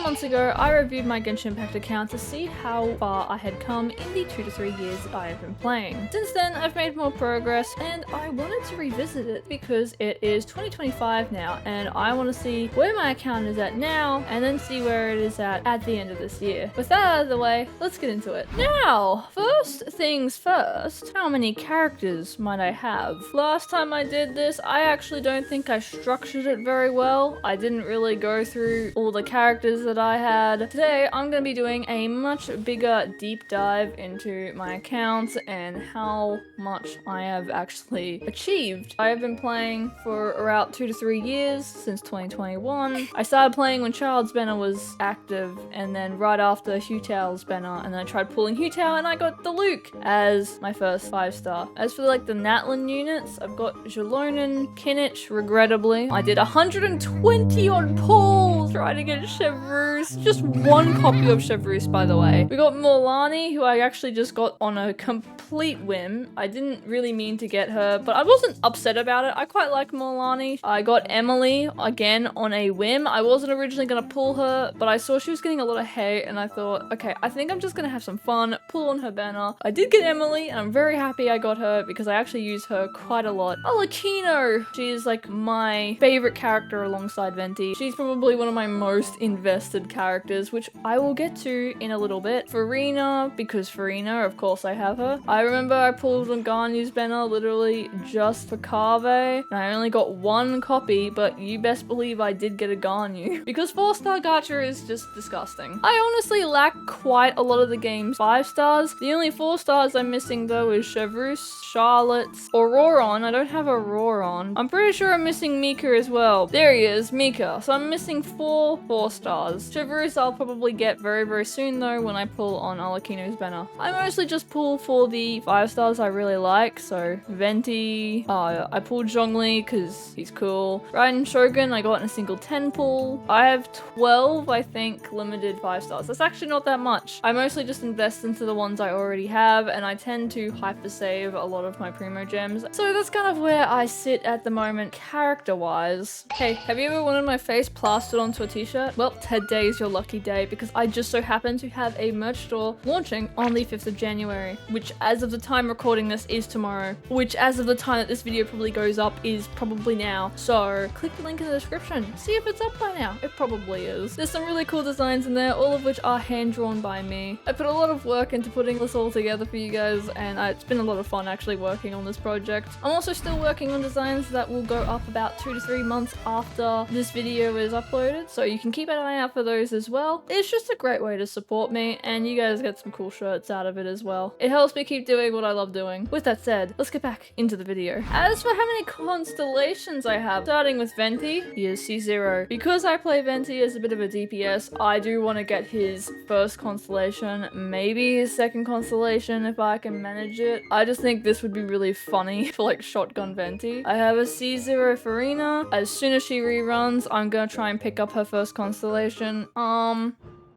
months ago, I reviewed my Genshin Impact account to see how far I had come in the 2 to 3 years I have been playing. Since then, I've made more progress, and I wanted to revisit it because it is 2025 now, and I want to see where my account is at now, and then see where it is at the end of this year. With that out of the way, let's get into it. Now, first things first, how many characters might I have? Last time I did this, I actually don't think I structured it very well. I didn't really go through all the characters that I had. Today, I'm going to be doing a much bigger deep dive into my accounts and how much I have actually achieved. I have been playing for around 2 to 3 years, since 2021. I started playing when Child's banner was active, and then right after Hugh Tail's banner, and then I tried pulling Hugh Tail and I got the Luke as my first 5-star. As for like the Natlan units, I've got Jalonen, Kinich, regrettably. I did 120 on pulls trying to get Chevreuse. Just one copy of Chevreuse, by the way. We got Morlani, who I actually just got on a complete whim. I didn't really mean to get her, but I wasn't upset about it. I quite like Morlani. I got Emily, again, on a whim. I wasn't originally going to pull her, but I saw she was getting a lot of hate, and I thought, okay, I think I'm just going to have some fun, pull on her banner. I did get Emily, and I'm very happy I got her because I actually use her quite a lot. Alakino! She is like my favorite character alongside Venti. She's probably one of my most invested characters, which I will get to in a little bit. Farina, because Farina, of course I have her. I remember I pulled on Garni's banner literally just for Kave, and I only got one copy, but you best believe I did get a Garnu. Because 4-star gacha is just disgusting. I honestly lack quite a lot of the game's 5 stars. The only 4 stars I'm missing though is Chevreuse, Charlotte's, Auroron. I don't have Auroron. I'm pretty sure I'm missing Mika as well. There he is, Mika. So I'm missing 4 stars. Chevreuse I'll probably get very soon though when I pull on Alakino's banner. I mostly just pull for the 5 stars I really like. So Venti, I pulled Zhongli because he's cool. Raiden Shogun I got in a single 10 pull. I have 12, I think, limited 5 stars. That's actually not that much. I mostly just invest into the ones I already have, and I tend to hyper save a lot of my primo gems. So that's kind of where I sit at the moment character-wise. Hey, have you ever wanted my face plastered onto a t-shirt? Well, today's your lucky day because I just so happen to have a merch store launching on the 5th of January, which as of the time recording this is tomorrow, which as of the time that this video probably goes up is probably now. So click the link in the description. See if it's up by now. It probably is. There's some really cool designs in there, all of which are hand-drawn by me. I put a lot of work into putting this all together for you guys, and it's been a lot of fun actually working on this project. I'm also still working on designs that will go up about 2 to 3 months after this video is uploaded, so you can keep an eye out for those as well. It's just a great way to support me, and you guys get some cool shirts out of it as well. It helps me keep doing what I love doing. With that said, let's get back into the video. As for how many constellations I have, starting with Venti, he is C0. Because I play Venti as a bit of a DPS, I do want to get his first constellation, maybe his second constellation if I can manage it. I just think this would be really funny for like shotgun Venti. I have a C0 Farina. As soon as she reruns, I'm gonna try and pick up her first constellation.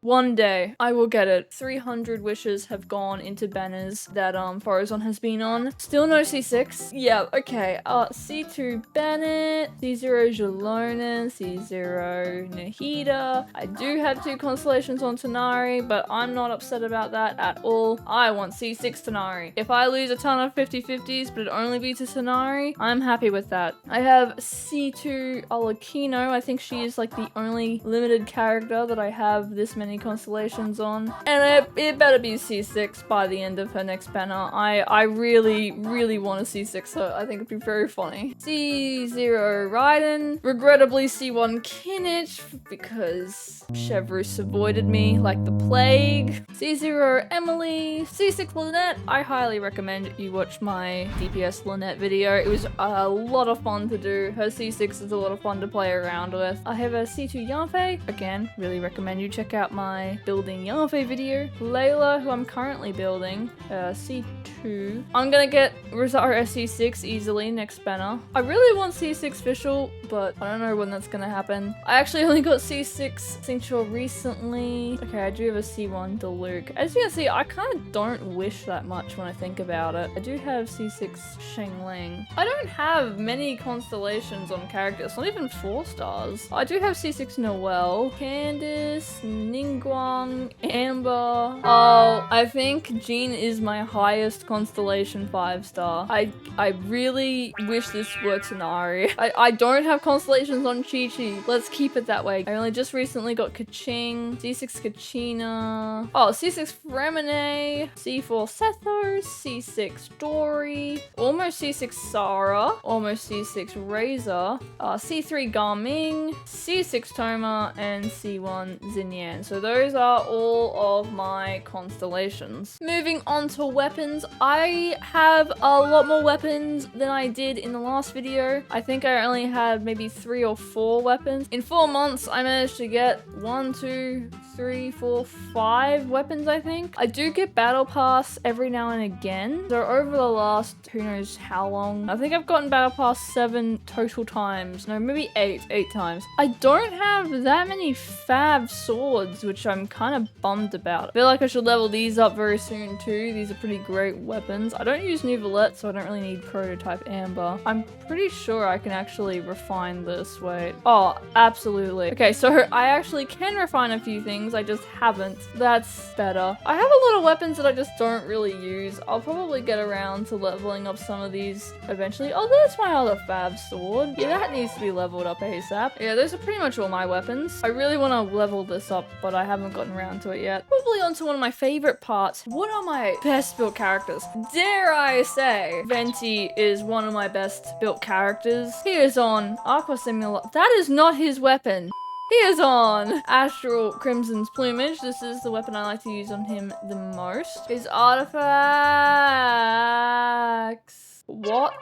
One day, I will get it. 300 wishes have gone into banners that Forozon has been on. Still no C6. Yeah, okay. C2 Bennett, C0 Jalonen, C0 Nahida. I do have 2 constellations on Tanari, but I'm not upset about that at all. I want C6 Tanari. If I lose a ton of 50-50s, but it only be to Tanari, I'm happy with that. I have C2 Alakino. I think she is like the only limited character that I have this many constellations on, and it better be C6 by the end of her next banner. I really want to C6 her. I think it'd be very funny. C0 Raiden, regrettably C1 Kinich because Chevreuse avoided me like the plague. C0 Emily, C6 Lynette. I highly recommend you watch my DPS Lynette video. It was a lot of fun to do. Her C6 is a lot of fun to play around with. I have a C2 Yanfei. Again, really recommend you check out my building Yanfei video. Layla, who I'm currently building, C2. I'm gonna get Rosario C6 easily next banner. I really want C6 Fischl, but I don't know when that's gonna happen. I actually only got C6 Cincture recently. Okay, I do have a C1 Diluc. As you can see, I kind of don't wish that much when I think about it. I do have C6 Shengling. I don't have many constellations on characters, not even 4 stars. I do have C6 Noelle, Candice, Young, Amber. Oh, I think Jean is my highest constellation 5-star. I really wish this were Tanari. I don't have constellations on Chi-Chi. Let's keep it that way. I only just recently got Kaching, C6 Kachina. Oh, C6 Fremine, C4 Sethos, C6 Dory, almost C6 Sarah, almost C6 Razor, C3 Garming, C6 Toma, and C1 Xinyan. So those are all of my constellations. Moving on to weapons, I have a lot more weapons than I did in the last video. I think I only had maybe 3 or 4 weapons. In 4 months, I managed to get 1, 2, 3, 4, 5 weapons, I think. I do get battle pass every now and again. So over the last, who knows how long, I think I've gotten battle pass 7 total times. No, maybe 8 times. I don't have that many fab swords, which I'm kind of bummed about. I feel like I should level these up very soon too. These are pretty great weapons. I don't use Nouvelette, so I don't really need prototype Amber. I'm pretty sure I can actually refine this. Wait. Oh, absolutely. Okay, so I actually can refine a few things. I just haven't. That's better. I have a lot of weapons that I just don't really use. I'll probably get around to leveling up some of these eventually. Oh, there's my other fab sword. Yeah, that needs to be leveled up ASAP. Yeah, those are pretty much all my weapons. I really want to level this up, but I haven't gotten around to it yet. Probably onto one of my favorite parts. What are my best built characters? Dare I say, Venti is one of my best built characters. He is on Aqua Simulator. That is not his weapon. He is on Astral Crimson's Plumage. This is the weapon I like to use on him the most. His artifacts. What?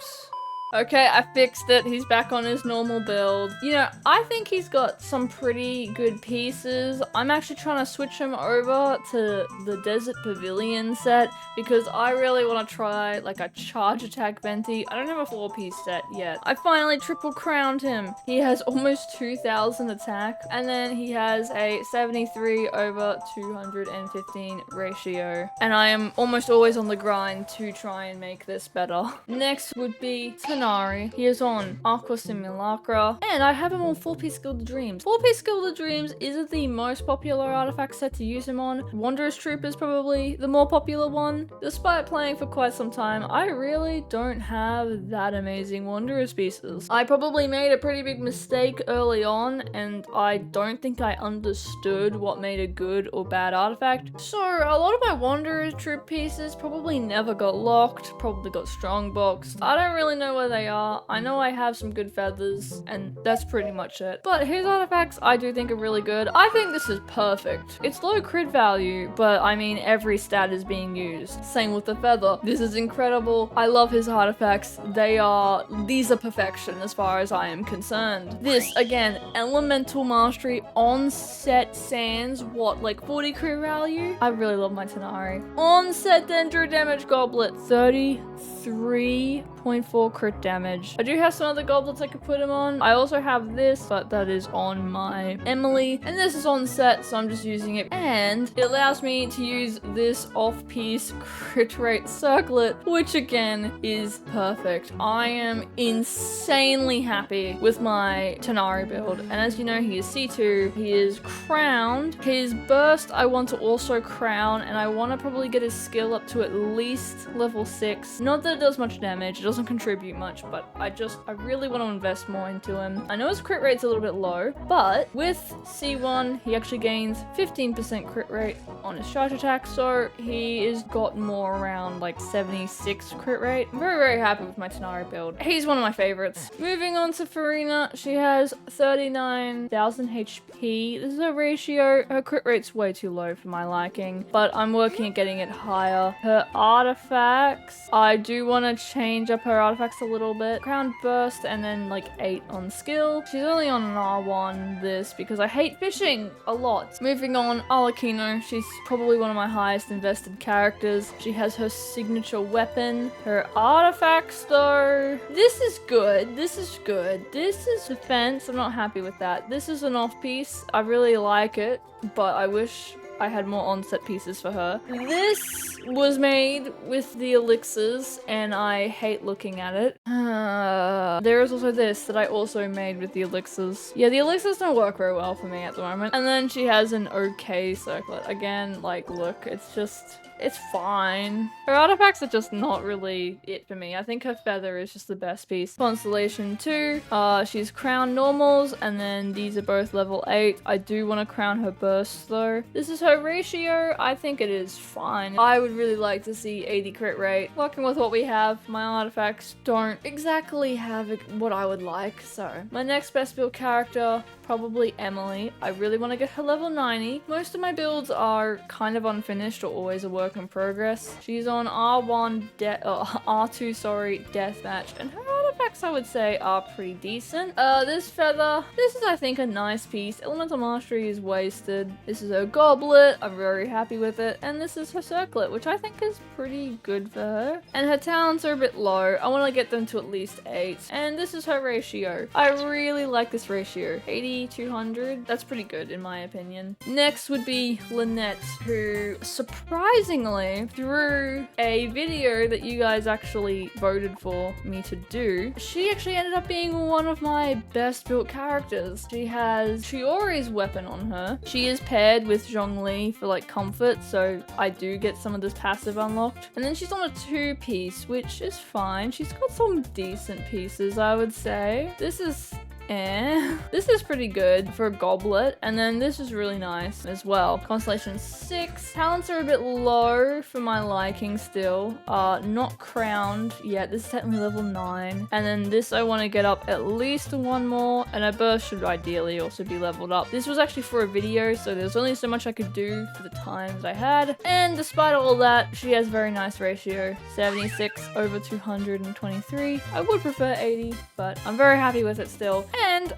Okay, I fixed it. He's back on his normal build. You know, I think he's got some pretty good pieces. I'm actually trying to switch him over to the Desert Pavilion set because I really want to try like a charge attack Venti. I don't have a 4-piece set yet. I finally triple crowned him. He has almost 2,000 attack and then he has a 73 over 215 ratio. And I am almost always on the grind to try and make this better. Next would be Tanari. He is on Aqua Simulacra, and I have him on 4-piece Guild of Dreams. 4-piece Guild of Dreams isn't the most popular artifact set to use him on. Wanderer's Troop is probably the more popular one. Despite playing for quite some time, I really don't have that amazing Wanderer's pieces. I probably made a pretty big mistake early on, and I don't think I understood what made a good or bad artifact. So a lot of my Wanderer's Troop pieces probably never got locked, probably got strongboxed. I don't really know where they are. I know I have some good feathers, and that's pretty much it. But his artifacts I do think are really good. I think this is perfect. It's low crit value, but I mean every stat is being used. Same with the feather. This is incredible. I love his artifacts. These are perfection as far as I am concerned. This, again, elemental mastery on set sands, what, like 40 crit value? I really love my Tanari. On set dendro damage goblet, 33.4 crit damage. I do have some other goblets I could put him on. I also have this, but that is on my Emily. And this is on set, so I'm just using it. And it allows me to use this off-piece crit rate circlet, which again is perfect. I am insanely happy with my Tanari build. And as you know, he is C2. He is crowned. His burst I want to also crown, and I want to probably get his skill up to at least level 6. Not that it does much damage, it doesn't contribute much, but I really want to invest more into him. I know his crit rate's a little bit low, but with C1, he actually gains 15% crit rate on his charge attack, so he is got more around like 76 crit rate. I'm very, very happy with my Tanari build. He's one of my favorites. Moving on to Farina, she has 39,000 HP. This is a ratio. Her crit rate's way too low for my liking, but I'm working at getting it higher. Her artifacts, I do want to change up her artifacts a little bit. Crown burst and then like 8 on skill. She's only on an R1 this because I hate fishing a lot. Moving on, Alakino. She's probably one of my highest invested characters. She has her signature weapon. Her artifacts though, this is good. This is good. This is defense. I'm not happy with that. This is an off piece. I really like it, but I wish I had more on-set pieces for her. This was made with the elixirs, and I hate looking at it. There is also this that I also made with the elixirs. Yeah, the elixirs don't work very well for me at the moment. And then she has an okay circlet. Again, like, look, it's fine. Her artifacts are just not really it for me. I think her feather is just the best piece. Constellation 2, she's crown normals, and then these are both level 8. I do want to crown her bursts though. This is her ratio. I think it is fine. I would really like to see 80 crit rate. Working with what we have, my artifacts don't exactly have what I would like, so. My next best build character, probably Emily. I really want to get her level 90. Most of my builds are kind of unfinished or always a work in progress. She's on R2, deathmatch, and her artifacts I would say are pretty decent. This feather, this is I think a nice piece. Elemental Mastery is wasted. This is her goblet, I'm very happy with it. And this is her circlet, which I think is pretty good for her. And her talents are a bit low. I want to get them to at least 8. And this is her ratio. I really like this ratio. 80, 200, that's pretty good in my opinion. Next would be Lynette, who surprisingly, through a video that you guys actually voted for me to do, she actually ended up being one of my best built characters. She has Shiori's weapon on her. She is paired with Zhongli for like comfort, so I do get some of this passive unlocked. And then she's on a 2-piece, which is fine. She's got some decent pieces, I would say. This is this is pretty good for a goblet, and then this is really nice as well. Constellation 6. Talents are a bit low for my liking still. Not crowned yet. This is technically level 9. And then this I want to get up at least 1 more, and a burst should ideally also be leveled up. This was actually for a video, so there's only so much I could do for the times I had. And despite all that, she has very nice ratio. 76 over 223. I would prefer 80, but I'm very happy with it still. And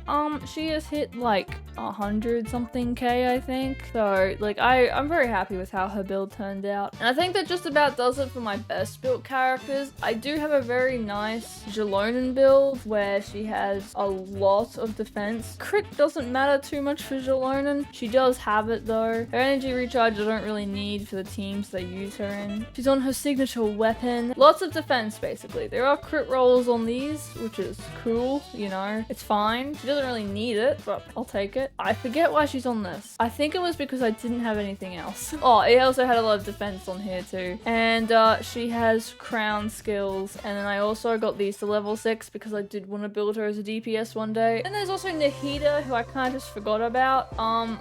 she has hit like 100 something K, I think. So like I'm very happy with how her build turned out. And I think that just about does it for my best built characters. I do have a very nice Jalonen build where she has a lot of defense. Crit doesn't matter too much for Jalonen. She does have it though. Her energy recharge I don't really need for the teams they use her in. She's on her signature weapon. Lots of defense basically. There are crit rolls on these, which is cool, you know. It's fine. She doesn't really need it, but I'll take it. I forget why she's on this. I think it was because I didn't have anything else. Oh, it also had a lot of defense on here too. And she has crown skills. And then I also got these to level 6 because I did want to build her as a DPS one day. And there's also Nahida, who I kind of just forgot about.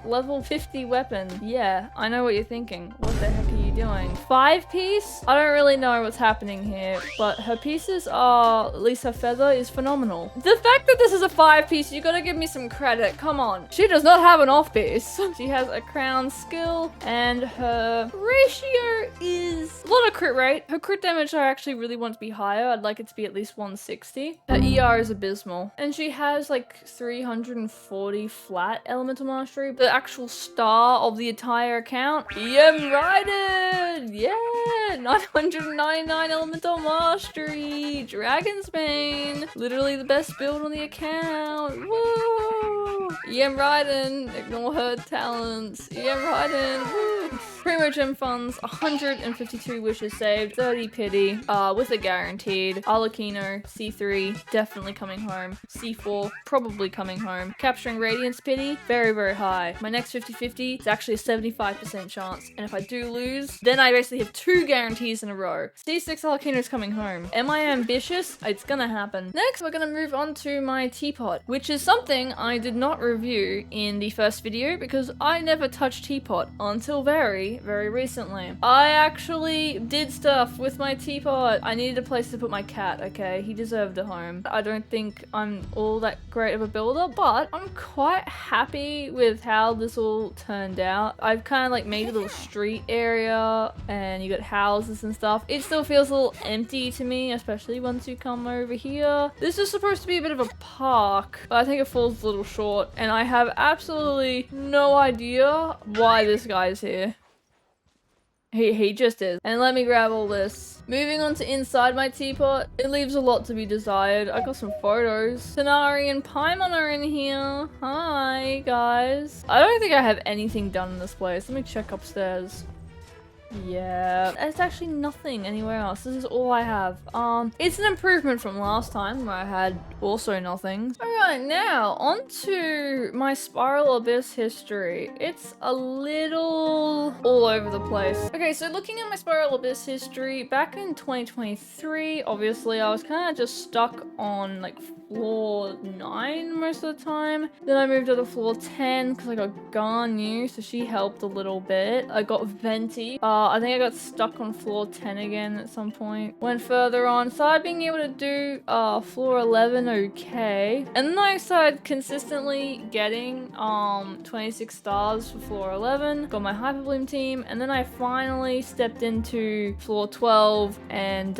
Level 50 weapon. Yeah, I know what you're thinking. What the heck are you doing? 5-piece? I don't really know what's happening here, but her pieces are, at least her feather is phenomenal. The fact that this is a 5-piece, you gotta give me some credit. Come on. She does not have an off-piece. She has a crown skill, and her ratio is a lot of crit rate. Her crit damage I actually really want to be higher. I'd like it to be at least 160. Her ER is abysmal. And she has like 340 flat elemental mastery. The actual star of the entire account, EM Raiden! Yeah! 999 elemental mastery! Dragon's Bane! Literally the best build on the account. Woo! EM Raiden, ignore her talents. EM Raiden, woo! Primo Gem funds, 152 wishes saved, 30 pity, with a guaranteed. Arlecchino, C3, definitely coming home. C4, probably coming home. Capturing Radiance pity, very, very high. My next 50-50 is actually a 75% chance, and if I do lose, then I basically have 2 guarantees in a row. C6 Arlecchino's coming home. Am I ambitious? It's gonna happen. Next, we're gonna move on to my teapot, which is something I did not review in the first video because I never touched teapot until very recently. I actually did stuff with my teapot. I needed a place to put my cat, okay? He deserved a home. I don't think I'm all that great of a builder, but I'm quite happy with how this all turned out. I've kind of like made a little street area and you got houses and stuff. It still feels a little empty to me, especially once you come over here. This is supposed to be a bit of a park, but I think it falls a little short and I have absolutely no idea why this guy's here. He just is. And let me grab all this. Moving on to inside my teapot, it leaves a lot to be desired. I got some photos. Tanari and Paimon are in here. Hi, guys. I don't think I have anything done in this place. Let me check upstairs. Yeah, there's actually nothing anywhere else. This is all I have. It's an improvement from last time where I had also nothing. Alright, now on to my Spiral Abyss history. It's a little all over the place. Okay, so looking at my Spiral Abyss history, back in 2023, obviously I was kind of just stuck on like floor 9 most of the time. Then I moved to floor 10 because I got Garnu, so she helped a little bit. I got Venti. I think I got stuck on floor 10 again at some point. Went further on, started being able to do floor 11 okay. And then I started consistently getting 26 stars for floor 11. Got my Hyper Bloom team, and then I finally stepped into floor 12 and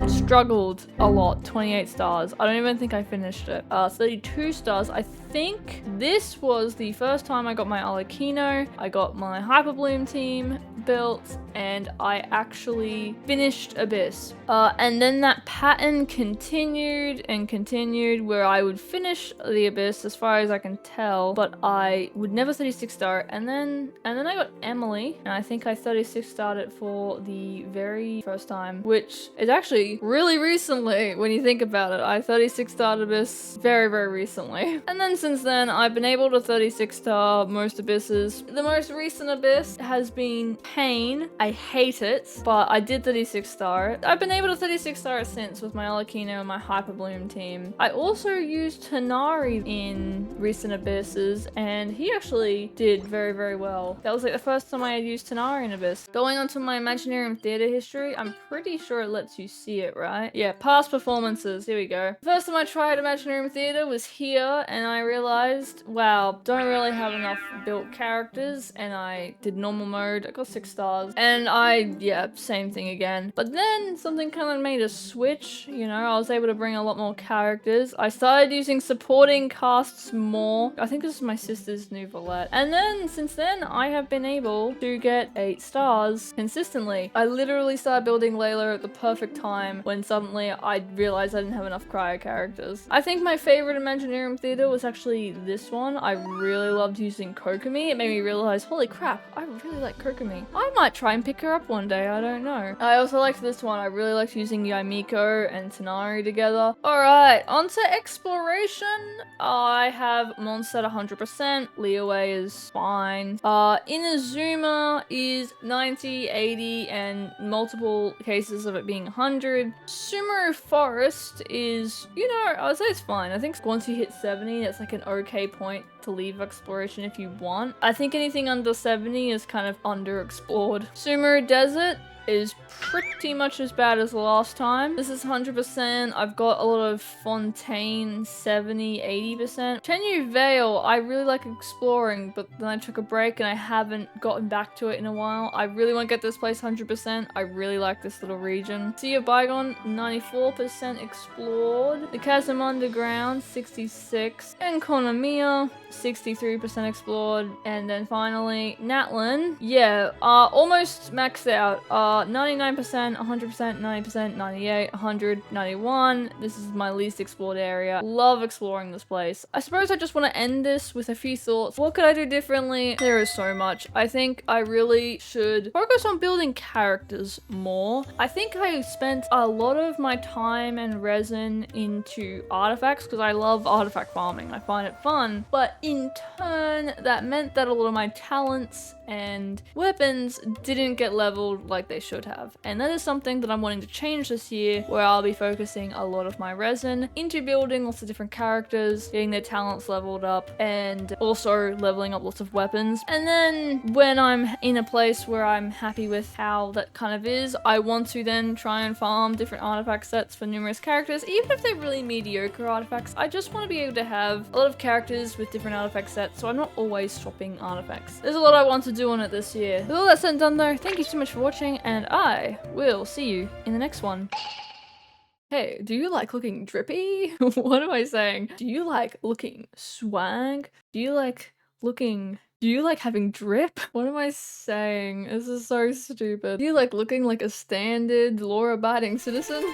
struggled a lot. 28 stars. I don't even think I finished it. 32 stars. I think this was the first time I got my Arlecchino. I got my Hyper Bloom team built, and I actually finished Abyss. And then that pattern continued and continued where I would finish the Abyss as far as I can tell, but I would never 36 star. And then I got Emily, and I think I 36 starred it for the very first time, which is actually really recently when you think about it. I 36 starred Abyss very, very recently. And then since then, I've been able to 36 star most Abysses. The most recent Abyss has been Pain. I hate it, but I did 36 star it. I've been able to 36 star it since with my Arlecchino and my Hyper Bloom team. I also used Tanari in recent Abysses, and he actually did very, very well. That was like the first time I had used Tanari in Abyss. Going on to my Imaginarium Theatre history, I'm pretty sure it lets you see it, right? Yeah, past performances. Here we go. The first time I tried Imaginarium Theatre was here, and I realized, wow, don't really have enough built characters, and I did normal mode. I got 6 stars, and yeah, same thing again. But then something kind of made a switch, you know, I was able to bring a lot more characters. I started using supporting casts more. I think this is my sister's new Valette. And then, since then, I have been able to get 8 stars consistently. I literally started building Layla at the perfect time when suddenly I realized I didn't have enough cryo characters. I think my favorite Imaginarium Theatre was actually this one. I really loved using Kokomi. It made me realize, holy crap, I really like Kokomi. I might try and pick her up one day, I don't know. I also liked this one. I really liked using Yaimiko and Tanari together. Alright, on to exploration. I have Mondstadt 100%. Liyue is fine. Inazuma is 90, 80, and multiple cases of it being 100. Sumeru Forest is, you know, I would say it's fine. I think once you hit 70, it's like an okay point to leave exploration if you want. I think anything under 70 is kind of underexplored. Sumeru Desert is pretty much as bad as the last time. This is 100%. I've got a lot of Fontaine, 70, 80%. Tenyu Vale, I really like exploring, but then I took a break and I haven't gotten back to it in a while. I really want to get this place 100%. I really like this little region. Sea of Bygone, 94% explored. The Chasm Underground, 66. And Konomiya, 63% explored. And then finally, Natlan, yeah, almost maxed out. 99%, 100%, 90%, 98, 100, 91. This is my least explored area. Love exploring this place. I suppose I just want to end this with a few thoughts. What could I do differently? There is so much. I think I really should focus on building characters more. I think I spent a lot of my time and resin into artifacts because I love artifact farming. I find it fun, but in turn, that meant that a lot of my talents and weapons didn't get leveled like they should have. And that is something that I'm wanting to change this year, where I'll be focusing a lot of my resin into building lots of different characters, getting their talents leveled up, and also leveling up lots of weapons. And then when I'm in a place where I'm happy with how that kind of is, I want to then try and farm different artifact sets for numerous characters, even if they're really mediocre artifacts. I just want to be able to have a lot of characters with different artifact sets, so I'm not always swapping artifacts. There's a lot I want to do on it this year. With all that said and done though, thank you so much for watching, and I will see you in the next one. Hey, do you like looking drippy? What am I saying? Do you like looking swag? Do you like looking? Do you like having drip? What am I saying? This is so stupid. Do you like looking like a standard law-abiding citizen?